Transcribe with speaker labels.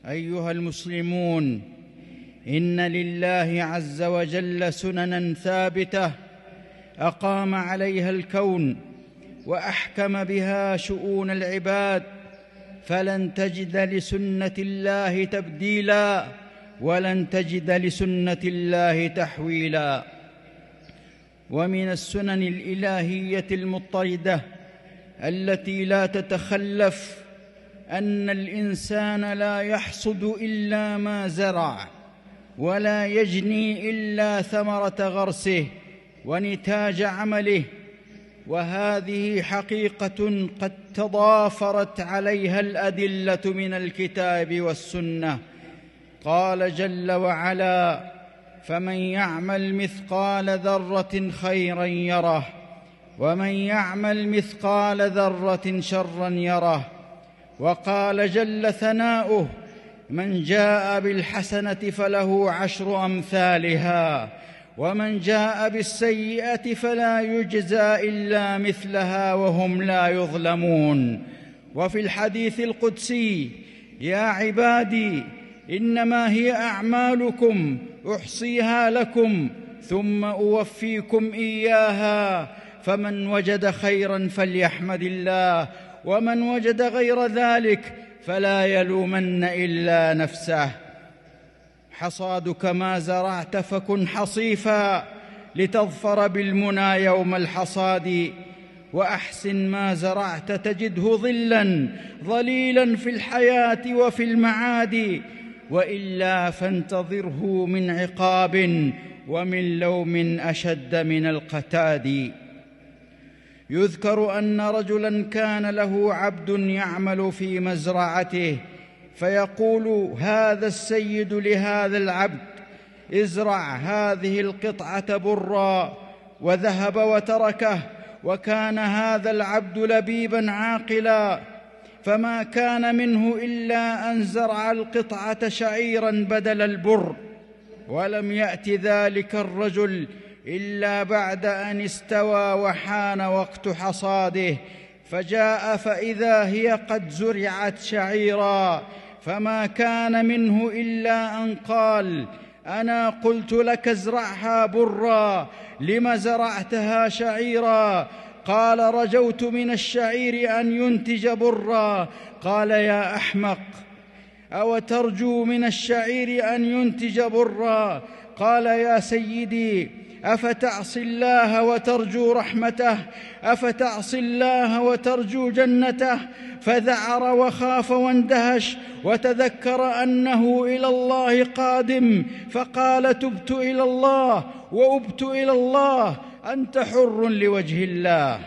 Speaker 1: أيها المسلمون، إن لله عز وجل سنناً ثابتة أقام عليها الكون وأحكم بها شؤون العباد، فلن تجد لسنة الله تبديلاً ولن تجد لسنة الله تحويلاً. ومن السنن الإلهية المضطردة التي لا تتخلف أن الإنسان لا يحصد إلا ما زرع، ولا يجني إلا ثمرة غرسه ونتاج عمله، وهذه حقيقة قد تضافرت عليها الأدلة من الكتاب والسنة. قال جل وعلا: فمن يعمل مثقال ذرة خيراً يره، ومن يعمل مثقال ذرة شراً يره. وقال جل ثناؤه: من جاء بالحسنة فله 10 أمثالها، ومن جاء بالسيئة فلا يجزى إلا مثلها وهم لا يظلمون. وفي الحديث القدسي: يا عبادي إنما هي أعمالكم أحصيها لكم ثم أوفيكم إياها، فمن وجد خيراً فليحمد الله، ومن وجد غير ذلك فلا يلومن إلا نفسه. حصادك ما زرعت فكن حصيفاً لتظفر بالمنى يوم الحصاد، وأحسن ما زرعت تجده ظليلاً في الحياة وفي المعاد، وإلا فانتظره من عقاب ومن لوم أشد من القتاد. يذكر أن رجلاً كان له عبد يعمل في مزرعته، فيقول هذا السيد لهذا العبد: ازرع هذه القطعة برا، وذهب وتركه. وكان هذا العبد لبيباً عاقلاً، فما كان منه إلا أن زرع القطعة شعيراً بدل البر. ولم يأت ذلك الرجل إلا بعد أن استوى وحان وقت حصاده، فجاء فإذا هي قد زرعت شعيراً، فما كان منه إلا أن قال: أنا قلت لك ازرعها برا، لم زرعتها شعيراً؟ قال: رجوت من الشعير أن ينتج برا. قال: يا أحمق، أو ترجو من الشعير أن ينتج برا؟ قال: يا سيدي، أفتعصي الله وترجو رحمته؟ أفتعصي الله وترجو جنته؟ فذعر وخاف واندهش، وتذكر أنه إلى الله قادم، فقال: تبت إلى الله وأبت إلى الله، أنت حر لوجه الله.